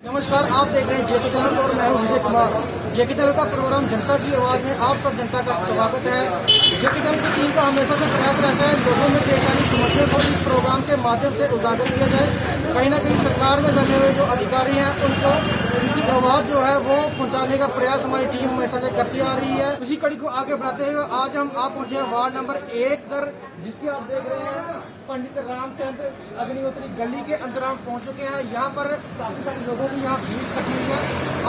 नमस्कार, आप देख रहे हैं जेके चैनल और मैं हूं विजय कुमार। जेके चैनल का प्रोग्राम जनता की आवाज़ में आप सब जनता का स्वागत है। जेके चैनल की टीम का हमेशा से प्रयास रहता है लोगों में परेशानी समस्या को इस प्रोग्राम के माध्यम से उजागर किया जाए। कहीं ना कहीं सरकार में बने हुए जो अधिकारी हैं उनको उनकी आवाज़ जो है वो पहुँचाने का प्रयास हमारी टीम हमेशा से करती आ रही है। उसी कड़ी को आगे बढ़ाते हुए आज आप पहुँचे हैं वार्ड नंबर 1 पर, जिसकी आप देख रहे हैं पंडित रामचंद्र अग्निहोत्री गली के अंदर हम पहुंच चुके हैं। यहाँ पर काफी सारे लोगों की यहाँ भीड़ इकट्ठी हुई है।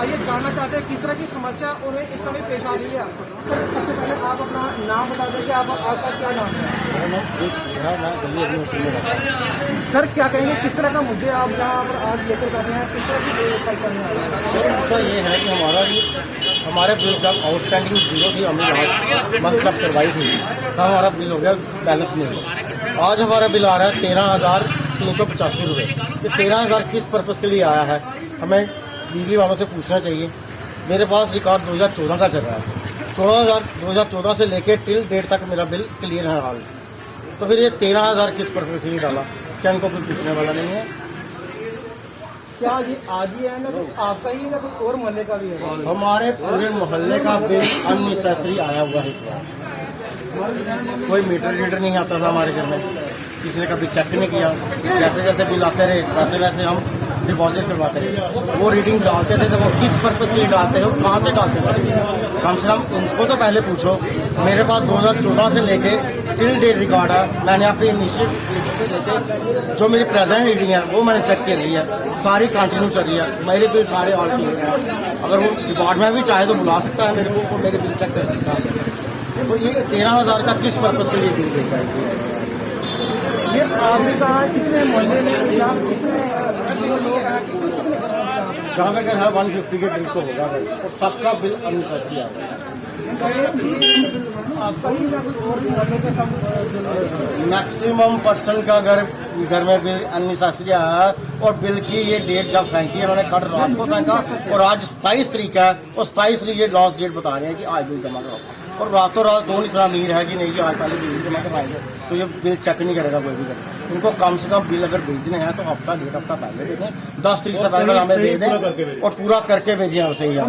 आइए जानना चाहते हैं किस तरह की समस्या उन्हें इस समय पेश आ रही है। सर, सबसे पहले आप अपना नाम बता दें कि आपका क्या नाम है? सर, क्या कहेंगे किस तरह का मुद्दे आप यहाँ पर आज लेकर बैठे हैं, किस तरह की मुद्दा ये है कि हमारे बिल जब आउटस्टैंडिंग जीरो थी, हमने लास्ट मंथ जब करवाई थी तब हमारा बिल हो गया बैलेंस नहीं हुआ। आज हमारा बिल आ रहा है 13,385 रुपये। ये 13,000 किस पर्पज़ के लिए आया है हमें बिजली वालों से पूछना चाहिए। मेरे पास रिकॉर्ड 2014 का चल रहा है। 2014 से लेके टिल डेट तक मेरा बिल क्लियर है हाल। तो फिर ये 13,000 किस पर्पज़ के लिए डाला, क्या इनको कोई पूछने वाला नहीं है? क्या ये आज ही है ना, तो आपका ही या कोई और मोहल्ले का भी है? हमारे पूरे मोहल्ले का बिल अननेसेसरी आया हुआ है इस बार। कोई मीटर रीडर नहीं आता था हमारे घर में, किसी ने कभी चेक नहीं किया। जैसे जैसे बिल आते रहे वैसे वैसे हम डिपॉजिट करवाते रहे। वो रीडिंग डालते थे तो वो किस पर्पज़ के लिए डालते हो, कहाँ से डालते थे? कम से कम उनको तो पहले पूछो। मेरे पास 2014 से लेके टिल डेट रिकॉर्ड है। मैंने अपनी इनिशियल रीडिंग से लेके जो मेरी प्रेजेंट रीडिंग है वो मैंने चेक की रही है, सारी कंटिन्यू चल रही है। मेरे बिल सारे ऑल क्लियर हैं। अगर वो डिपार्टमेंट भी चाहे तो बुला सकता है मेरे को, मेरे बिल चेक कर सकता है। तो ये 13,000 का किस पर्पज़ के लिए बिल देता है? ये आपने कहा कितने मोहल्ले में या कितने लोग हैं, जहाँ पे अगर है 150 के बिल तो होगा और सबका बिल अननेसेसरी आ रहा है। मैक्सिमम पर्सन का घर में बिल अननेसेसरी आया और बिल की ये डेट जब फेंकी इन्होंने कल रात को फेंका और आज 27 तारीख है और 27 तारीख ये लास्ट डेट बता रहे हैं कि आज बिल जमा करो। और रातों रात कौन इतना अमीर है कि नहीं जी आज पहले बिल जमा करवाएंगे तो ये बिल चेक नहीं करेगा कोई भी करेगा। इनको कम से कम बिल अगर भेजने हैं तो हफ्ता डेढ़ हफ्ता पहले भेजें, 10 तारीख से पहले हमें भेज दें और पूरा करके भेजें हमसे ही हम।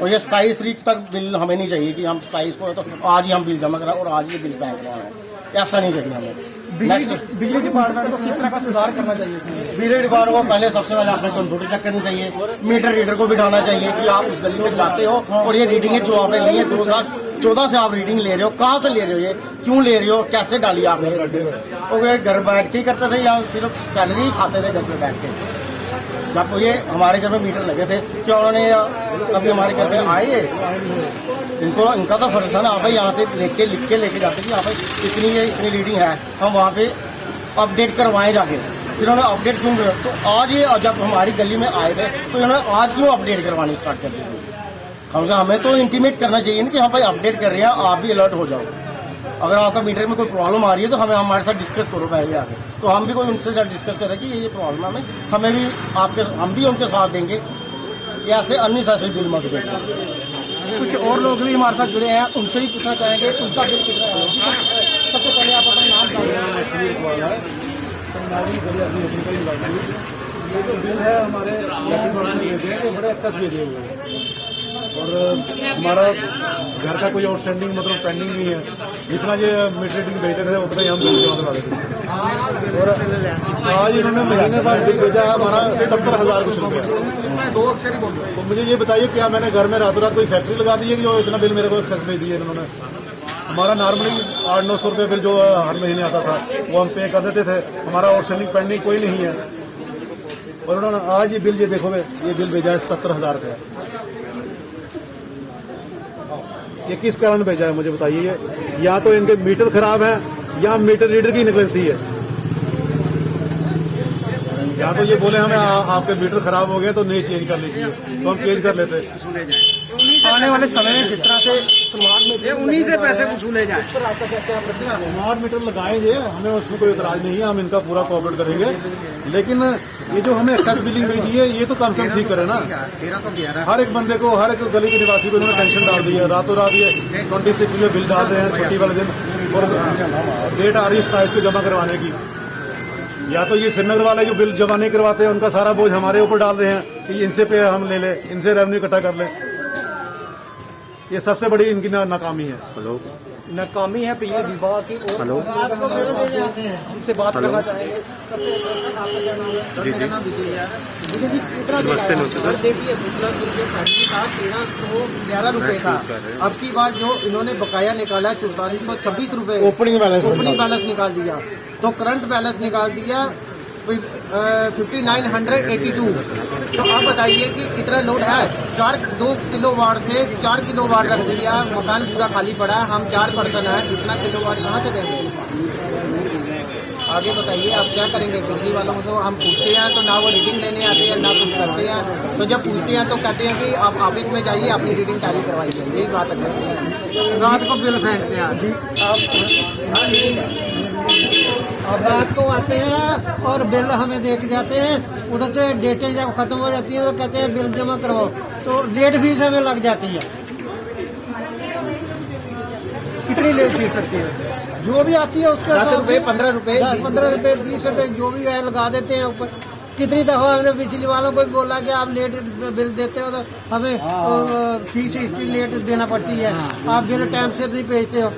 और ये 27 तारीख तक बिल हमें नहीं चाहिए कि हम 27 को तो आज ही हम बिल जमा कराएं और आज ही बिल फेंक रहे हैं, ऐसा नहीं चाहिए हमें। नेक्स्ट बिजली डिपार्टमेंट को किस तरह का सुधार करना चाहिए? बिजली डिपार्टमेंट को पहले सबसे पहले आपने कंप्यूटर चेक करनी चाहिए, मीटर रीडर को बिठाना चाहिए कि आप उस गली में जाते हो और ये रीडिंग जो आपने ली है 2014 से आप रीडिंग ले रहे हो, कहाँ से ले रहे हो, ये क्यों ले रहे हो, कैसे डाली आपने? और ये घर बैठ के ही करते थे या सिर्फ सैलरी खाते थे घर पे बैठ के? जब ये हमारे घर में मीटर लगे थे क्या उन्होंने कभी हमारे घर में आए? इनका तो फर्ज था ना, भाई यहाँ से लिख के लेके जाते कि यहाँ पे इतनी रीडिंग है, हम वहाँ पे अपडेट करवाएं जाके। फिर उन्होंने अपडेट क्यों किया? तो आज ये जब हमारी गली में आए थे तो इन्होंने आज क्यों अपडेट करवानी स्टार्ट कर दी? कम से हमें तो इंटीमेट करना चाहिए ना कि हाँ भाई अपडेट कर रहे हैं, आप भी अलर्ट हो जाओ। अगर आपका मीटर में कोई प्रॉब्लम आ रही है तो हमारे साथ डिस्कस करो पहले आके, तो हम भी कोई उनसे डिस्कस करें कि ये प्रॉब्लम है, हमें भी हम भी उनके साथ देंगे। ऐसे अननेसेसरी बिल मत भेजें। कुछ और लोग भी हमारे साथ जुड़े हैं, उनसे भी पूछना चाहेंगे उनका बिल कितना है। सबसे पहले आप अपना नाम बताइए। ये जो बिल है हमारे बड़े एक्सेस भी दिए हुए हैं। और हमारा घर का कोई आउटस्टैंडिंग मतलब पेंडिंग नहीं है। जितना ये मीटर रीडिंग भेजते थे उतना ही हम बिल जमा करवा देते थे। और आज इन्होंने महीने बाद बिल भेजा है हमारा 77,000 कुछ रुपया। तो मुझे ये बताइए क्या मैंने घर में रातों रात कोई फैक्ट्री लगा दी है कि जो इतना बिल मेरे को एक्सेस भेज दिया इन्होंने। हमारा नॉर्मली 800-900 रुपये बिल जो हर महीने आता था वो हम पे कर देते थे। हमारा आउटस्टैंडिंग पेंडिंग कोई नहीं है। और उन्होंने आज ये बिल ये देखो ये बिल भेजा है 77,000 रुपया। ये किस कारण भेजा है मुझे बताइए। ये या तो इनके मीटर खराब है या मीटर रीडर की निकलेंसी है। या तो ये बोले हमें आपके मीटर खराब हो गया तो नहीं चेंज कर लीजिए, तो हम चेंज कर लेते। आने वाले समय में जिस तरह से स्मार्ट मीटर उन्हीं से पैसे वसूले जाए। स्मार्ट मीटर लगाएंगे, हमें उसमें कोई इतराज नहीं है, हम इनका पूरा कोऑपरेट करेंगे। लेकिन ये जो हमें एक्सेस बिलिंग भेजी है ये तो कम से कम ठीक करे ना। हर एक बंदे को, हर एक गली के निवासी को इन्होंने टेंशन डाल दी है। रातों रात ये 26 में बिल डाल रहे हैं छुट्टी वाले दिन, और डेट आ रही है 27 को जमा करवाने की। या तो ये श्रीनगर वाले जो बिल जमा नहीं करवाते हैं उनका सारा बोझ हमारे ऊपर डाल रहे हैं कि इनसे पे हम ले लें, इनसे रेवेन्यू इकट्ठा कर लें। ये सबसे बड़ी इनकी नाकामी है। हेलो, नाकामी है बिजली विभाग की। और हेलो, आपको बिल देने आते हैं, हमसे बात करना चाहेंगे। सबसे पहले आपका क्या नाम है? जी जी जी कितना सर देखिए, पिछला बिल जो फैक्ट्री था 1311 रुपये था। अब की बार जो इन्होंने बकाया निकाला 4426 रुपये ओपनिंग बैलेंस निकाल दिया, तो करंट बैलेंस निकाल दिया 5982। तो आप बताइए कि इतना लोड है। 2 किलो वाट से 4 किलो वाट रख दिया, मकान पूरा खाली पड़ा है, हम 4 पर्सन है, इतना किलो वाट कहाँ से देंगे? आगे बताइए आप क्या करेंगे? बिजली वालों को हम पूछते हैं तो ना वो रीडिंग लेने आते हैं ना कुछ करते हैं। तो जब पूछते हैं तो कहते हैं कि आप ऑफिस में जाइए अपनी रीडिंग टैली करवाइए। यही बात है, रात को बिल फेंकते हैं जी आप। अब रात को आते हैं और बिल हमें दे के जाते हैं, उधर से डेटें जब खत्म हो जाती है तो कहते हैं बिल जमा करवाओ, तो लेट फीस हमें लग जाती है। कितनी लेट फीस लगती है? जो भी आती है उसका 10 रुपये, 15 रुपये, 15 रुपये, 20 रुपये जो भी है लगा देते हैं ऊपर। कितनी दफा हमने बिजली वालों को भी बोला कि आप लेट बिल देते हो तो हमें फीस इतनी लेट देना पड़ती है, आप बिल टाइम से नहीं भेजते हो।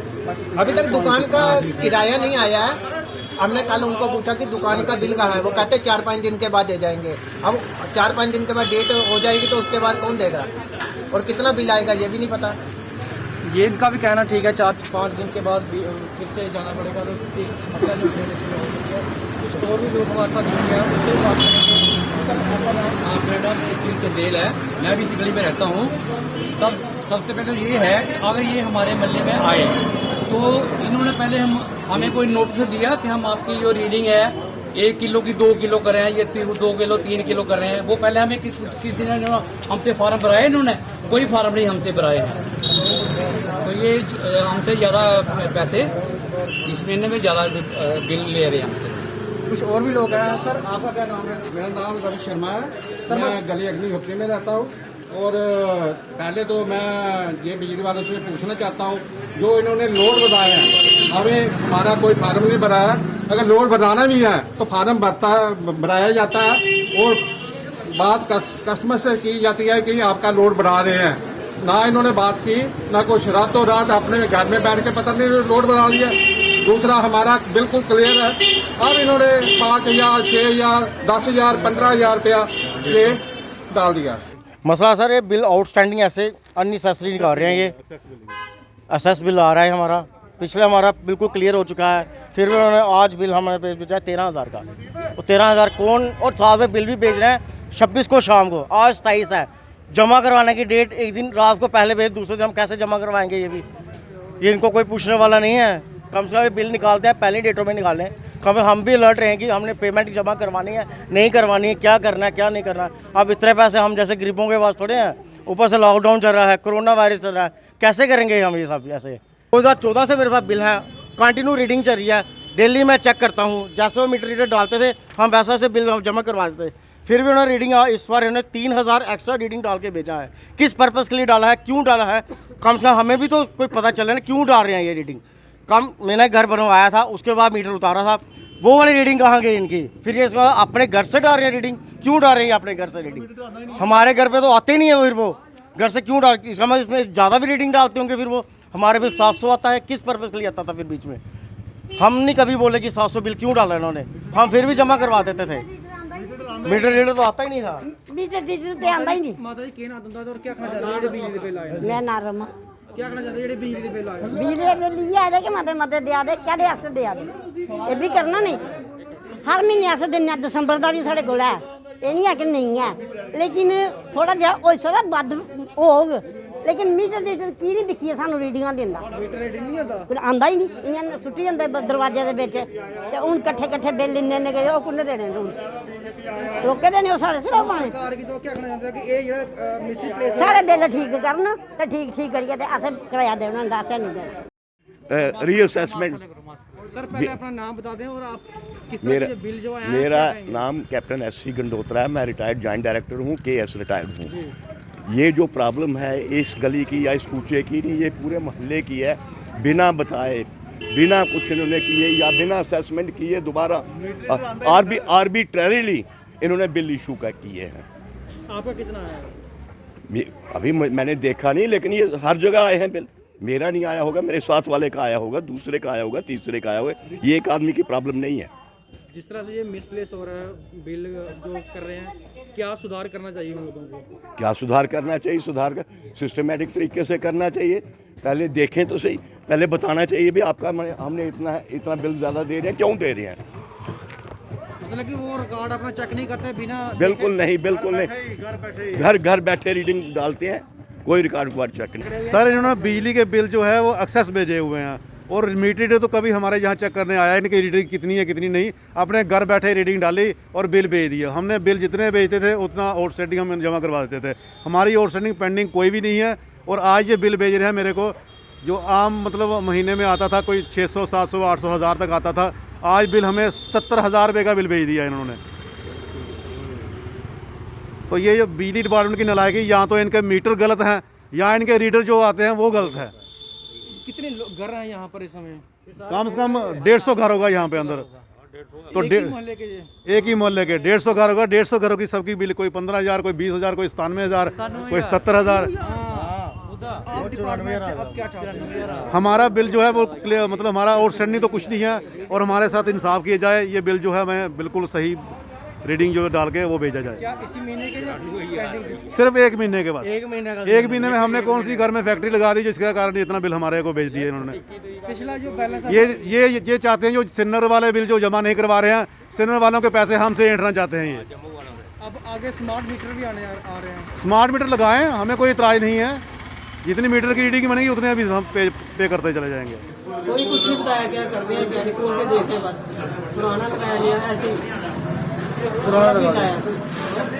अभी तक दुकान का किराया नहीं आया है। हमने कल उनको पूछा कि दुकान का बिल कहाँ है, वो कहते 4-5 दिन के बाद दे जाएंगे। अब 4-5 दिन के बाद डेट हो जाएगी तो उसके बाद कौन देगा और कितना बिल आएगा ये भी नहीं पता। ये इनका भी कहना ठीक है, 4-5 दिन के बाद फिर से जाना पड़ेगा, तो एक समस्या जो होने से हो रही है। कुछ और भी लोग हमारे साथ जुड़ गए हैं, उनसे बात करेंगे। मेरा नाम चंदेल है, मैं भी इसी गली में रहता हूँ। सबसे पहले ये है कि अगर ये हमारे मोहल्ले में आए तो इन्होंने पहले हमें कोई नोटिस दिया कि हम आपकी जो रीडिंग है 1 किलो की 2 किलो कर रहे हैं, ये 2 किलो 3 किलो कर रहे हैं। वो पहले हमें किसी ने हमसे फार्म भराए, इन्होंने कोई फार्म नहीं हमसे भराए हैं। तो ये हमसे ज़्यादा पैसे इस महीने में ज़्यादा बिल ले रहे हैं हमसे। कुछ और भी लोग हैं। सर आपका क्या नाम है? मेरा नाम रवि शर्मा है, मैं गली अग्निहोत्री में रहता हूँ। और पहले तो मैं ये बिजली वालों से पूछना चाहता हूँ, जो इन्होंने लोड बनाए हैं, हमें हमारा कोई फार्म नहीं भरा है। अगर लोड बनाना भी है तो फार्म भराया जाता है और बात कस्टमर से की जाती है कि आपका लोड बढ़ा रहे हैं। ना इन्होंने बात की, ना कुछ। रातों रात अपने घर में बैठ के पता नहीं लोड बना लिया। दूसरा हमारा बिल्कुल क्लियर है, अब इन्होंने 5,000, 6,000, 10,000, 15,000 रुपया ये डाल दिया। मसला सर ये बिल आउटस्टैंडिंग ऐसे अननेसेसरी निकाल रहे हैं। ये एसेस बिल आ रहा है हमारा, पिछले हमारा बिल्कुल क्लियर हो चुका है, फिर भी उन्होंने आज बिल हमारे पे भेजा 13,000 का। वो 13,000 कौन, और साथ में बिल भी भेज रहे हैं 26 को शाम को, आज 27 है। जमा करवाने की डेट एक दिन रात को पहले भेज, दूसरे दिन हम कैसे जमा करवाएंगे? ये इनको कोई पूछने वाला नहीं है। कम से कम बिल निकालते हैं पहली डेटों में निकालें। हम भी अलर्ट रहें कि हमने पेमेंट जमा करवानी है नहीं करवानी है, क्या करना है क्या नहीं करना है। अब इतने पैसे हम जैसे गरीबों के पास थोड़े हैं, ऊपर से लॉकडाउन चल रहा है, कोरोना वायरस चल रहा है, कैसे करेंगे हम ये सब? ऐसे 2014 से मेरे पास बिल है, कंटिन्यू रीडिंग चल रही है, डेली मैं चेक करता हूँ। जैसे वो मीटर रीडर डालते थे हम वैसा से बिल जमा करवा देते, फिर भी उन्होंने रीडिंग इस बार उन्होंने 3,000 एक्स्ट्रा रीडिंग डाल के भेजा है। किस पर्पज़ के लिए डाला है, क्यों डाला है? कम से कम हमें भी तो कोई पता चले ना क्यों डाल रहे हैं ये रीडिंग। मैंने घर बनवाया था, उसके बाद मीटर उतारा था, वो वाली रीडिंग कहाँ गई इनकी? फिर ये अपने घर से डाल रहे हैं रीडिंग, क्यों डाल रहे हैं अपने घर से रीडिंग? हमारे घर पे तो आते नहीं है, फिर वो घर से क्यों डाल, इसका मतलब इसमें ज़्यादा भी रीडिंग डालते होंगे, फिर वो हमारे बिल 700 आता है, किस पर्पज़ के लिए आता था फिर बीच में? हम नहीं कभी बोले कि 700 बिल क्यों डाला इन्होंने, हम फिर भी जमा करवा देते थे। मीटर रीडर तो आता ही नहीं था। मीटर रीडर ते आंदा ही नहीं। माता जी की ना दंदा और क्या कहना चाहते हैं जेडे बिजली दे बिल आए? मैं ना रमा क्या कहना चाहते हैं जेडे बिजली दे बिल आए? बिजली दे बिल ये आदे कि मते मते दिया दे केड़े आस्ते दिया दे ये भी करना नहीं। हर महीने अस दिन्ने दिसंबर दा भी साढ़े कोल है, ये नहीं है कि नहीं है, लेकिन थोड़ा जिहा होई सकदा बद्ध होग, लेकिन मीटर रीडर की नहीं दिखिए सानू रीडिंगां दिंदा। मीटर रीडिंग नहीं आता? फिर आंदा ही नहीं, इयां सुट्टी जंदे दरवाजे दे विच ते हुन कट्ठे बिल इन्ने गए ओह कुन्ने देने हुन रोके देने ओह साढ़े सिर पाने। सरकार की तो क्या कहना चाहते हैं कि ये जेड़ा मिसी प्लेस साढ़े बिल ठीक करन ते ठीक करिए ते असें किराया देना हुंदा, असें नहीं देना। रीअसेसमेंट। सर पहले अपना नाम बता दें और आप किस तरह मेरा के बिल जो आए हैं मेरा क्या कहेंगे? नाम कैप्टन एस.सी. गंडोत्रा है, मैं रिटायर्ड जॉइंट डायरेक्टर हूँ, KS रिटायर्ड हूँ। ये जो प्रॉब्लम है इस गली की या इस कूचे की नहीं, ये पूरे मोहल्ले की है। बिना बताए, बिना कुछ इन्होंने किए या बिना असेसमेंट किए दोबारा आर्बिट्ररीली इन्होंने बिल इशू का किए हैं। आपका कितना है? अभी मैंने देखा नहीं, लेकिन ये हर जगह आए हैं बिल। मेरा नहीं आया होगा, मेरे साथ वाले का आया होगा, दूसरे का आया होगा, तीसरे का आया होगा। ये एक आदमी की प्रॉब्लम नहीं है। जिस तरह से ये मिसप्लेस हो रहा है बिल जो कर रहे हैं, क्या सुधार करना चाहिए उन लोगों को? क्या सुधार करना चाहिए? सुधार का सिस्टमेटिक तरीके से करना चाहिए। पहले देखें तो सही, पहले बताना चाहिए भी आपका हमने इतना बिल ज़्यादा दे रहे हैं, क्यों दे रहे हैं। मतलब कि वो रिकॉर्ड अपना चेक नहीं करते बिना बिल्कुल नहीं, बिल्कुल नहीं। घर बैठे रीडिंग डालते हैं, कोई रिकॉर्ड चेक नहीं। सर इन्होंने बिजली के बिल जो है वो एक्सेस भेजे हुए हैं, और मीटर रीडर तो कभी हमारे यहाँ चेक करने आया नहीं कि रीडिंग कितनी है कितनी नहीं। अपने घर बैठे रीडिंग डाली और बिल भेज दिया। हमने बिल जितने भेजते थे उतना आउटस्टैंडिंग हम जमा करवा देते थे। हमारी आउटस्टैंडिंग पेंडिंग कोई भी नहीं है। और आज ये बिल भेज रहे हैं मेरे को, जो आम मतलब महीने में आता था कोई 600 700 800 हज़ार तक आता था, आज बिल हमें 70,000 रुपये का बिल भेज दिया इन्होंने। तो ये जो बिजली डिपार्टमेंट की नालायकी, या तो इनके मीटर गलत हैं या इनके रीडर जो आते हैं वो गलत है। कितने घर हैं यहाँ पर इस समय? कम से कम 150 घर होगा यहाँ पे अंदर। तो एक ही मोहल्ले के ये? एक ही मोहल्ले के 150 घर होगा। 150 घरों की सबकी बिल कोई 15,000, कोई 20,000, कोई 97,000, कोई 77,000। आप डिपार्टमेंट से अब क्या चाहते हैं? हमारा बिल जो है वो क्लियर, मतलब हमारा आउटस्टैंडिंग तो कुछ नहीं है, और हमारे साथ इंसाफ किया जाए। ये बिल जो है मैं बिल्कुल सही रीडिंग जो डाल के वो भेजा जाए। क्या इसी महीने के या पेंडिंग? सिर्फ 1 महीने के बाद। 1 महीने का? 1 महीने में हमने कौन सी घर में फैक्ट्री लगा दी जिसके कारण इतना बिल हमारे को भेज दिया इन्होंने। पिछला जो बैलेंस ये चाहते हैं, जो सिन्नर वाले बिल जो जमा नहीं करवा रहे हैं, सिन्नर वालों के पैसे हमसे ऐंठना चाहते हैं। ये अब आगे स्मार्ट मीटर भी आ रहे हैं। स्मार्ट मीटर लगाएं, हमें कोई इतराज नहीं है। जितनी मीटर की रीडिंग बनेगी उतने अभी हम पे करते चले जाएंगे। कोई कुछ नहीं बताया क्या कर रहे हैं, क्या नहीं, खोल के देखते बस। पुराना लगाया गया ऐसे ही, पुराना लगाया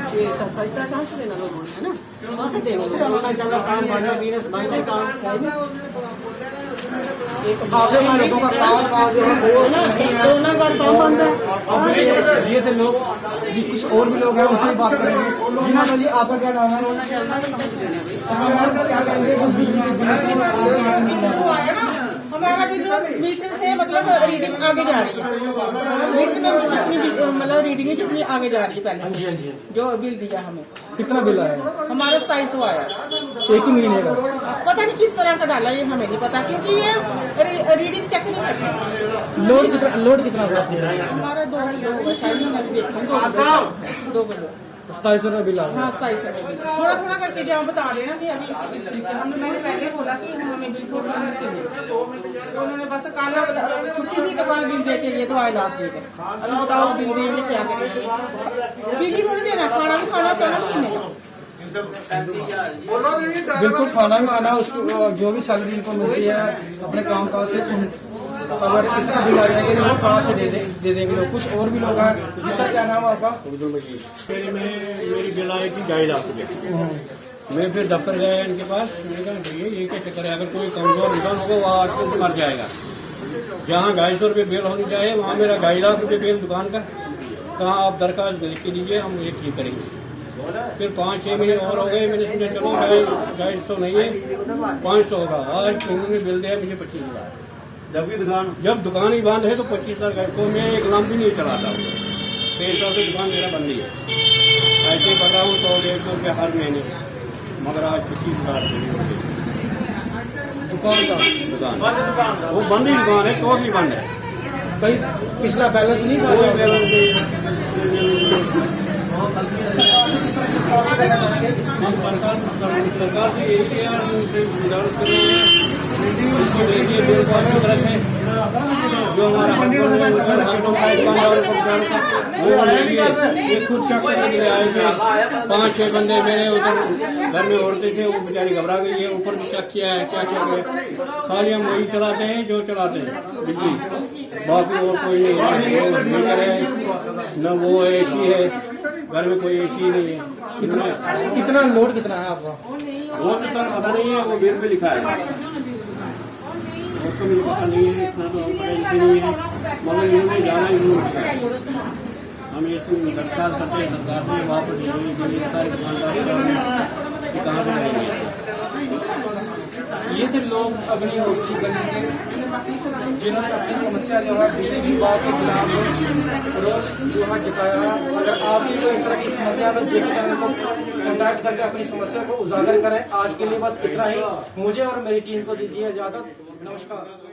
6-7 तरह कहाँ से लेना लोगों ने, है ना, कहाँ से देंगे? पुराना चला काम बंद है, बिजनेस बंद है, काम है ना। आगे इन लोगों का काम काज जो है वो कोरोना का काम बंद है। अब ये थे लोग जी, कुछ और भी लोग हैं, उनसे ही बात करेंगे। जी हाँ जी, आपका क्या नाम है? क्या कहेंगे जो हमारा मीटर से मतलब रीडिंग आगे जा रही है। मीटर में जितनी मतलब रीडिंग है जितनी आगे जा रही है पहले जो बिल दिया हमें। कितना बिल आया? हमारा 2700 आया। एक ही महीने का? पता नहीं किस तरह का डाला, ये हमें नहीं पता, क्योंकि ये रीडिंग चेक नहीं करती। लोड कितना हुआ? हमारा 2 किलो होगा शायद, मैंने देखा 2 किलो। 2700 रुपये बिल आ गया। हाँ 2700। थोड़ा थोड़ा करके जो हम बता रहे हैं कि अभी हमने पहले बोला कि हमें बिल को तो उन्होंने बस काला छुट्टी दी के बाद बिल दे के ये तो आए लास्ट वीक। अभी बताओ बिल देंगे क्या करेंगे? बिल ही थोड़ी देना, खाना भी खाना, खाना भी नहीं देना। बिल्कुल खाना भी खाना, उसकी जो भी सैलरी इनको मिलती है अपने काम काज से, अगर इतना बिल आ जाएगा वो कहाँ से दे देंगे लोग। कुछ और भी लोग हैं। सर क्या नाम है आपका? मेरी बिल आई थी 2.5 लाख रुपये। मैं फिर दफ्तर गया इनके पास, मैंने कहा भैया ये क्या चक्कर है, अगर कोई कमजोर इंसान होगा वो आज तो मर जाएगा। जहाँ 250 रुपये बिल होनी चाहिए वहाँ मेरा 2.5 लाख रुपये बिल दुकान का। कहाँ आप दरखास्त लिख के दीजिए, हम ये ठीक करेंगे। फिर 5-6 महीने और हो गए, मैंने सोचा चलो 250 नहीं है 500 होगा। आज उन्होंने बिल दिया मुझे 25,000। जब दुकान ही बंद है तो 25,000 को मैं एक लाम भी नहीं चलाता हूँ। 600 से दुकान मेरा बंद ही है। ऐसे ही बता हूँ 100-150 रुपये हर महीने मगर आज 25,000 दुकान का दुकान वो बंद ही दुकान है, टोटली बंद है। कहीं पिछला बैलेंस नहीं था? कोई बैलेंस नहीं। हम सरकार से यही है, उनसे गुजारिश कर रहे हैं, उसको देखिए, जो हमारा हस्बैंड है, ये खुद चेक करने के लिए आए थे। 5-6 बंदे मेरे उधर घर में औरतें थे, वो बेचारी घबरा गई है। ऊपर भी चेक किया है, क्या क्या है, खाली हम वही चलाते हैं जो चलाते हैं बिजली, बाकी और कोई नहीं है। न वो एसी है घर में, कोई एसी नहीं है। कितना लोड कितना है आपका? वो तो सर पता नहीं है, वो बिल पे लिखा है, वो तो मुझे पता नहीं है, इतना तो हम पढ़े लिखे नहीं है, मगर इन्होंने जाना इन्होंने लिखा है। हम इसको दरख्वास्त करते हैं सरकार से, वापस सारी दुकानदारी कहाँ से रहेंगे। ये थे लोग अग्निहोत्री गली के, जिन्होंने अपनी समस्या जो है बिजली विभाग के खिलाफ रोष जो है जताया है। अगर आपकी कोई इस तरह की समस्या है तो जेके चैनल को कॉन्टैक्ट करके अपनी समस्या को उजागर करें। आज के लिए बस इतना ही। मुझे और मेरी टीम को दीजिए इजाजत। नमस्कार।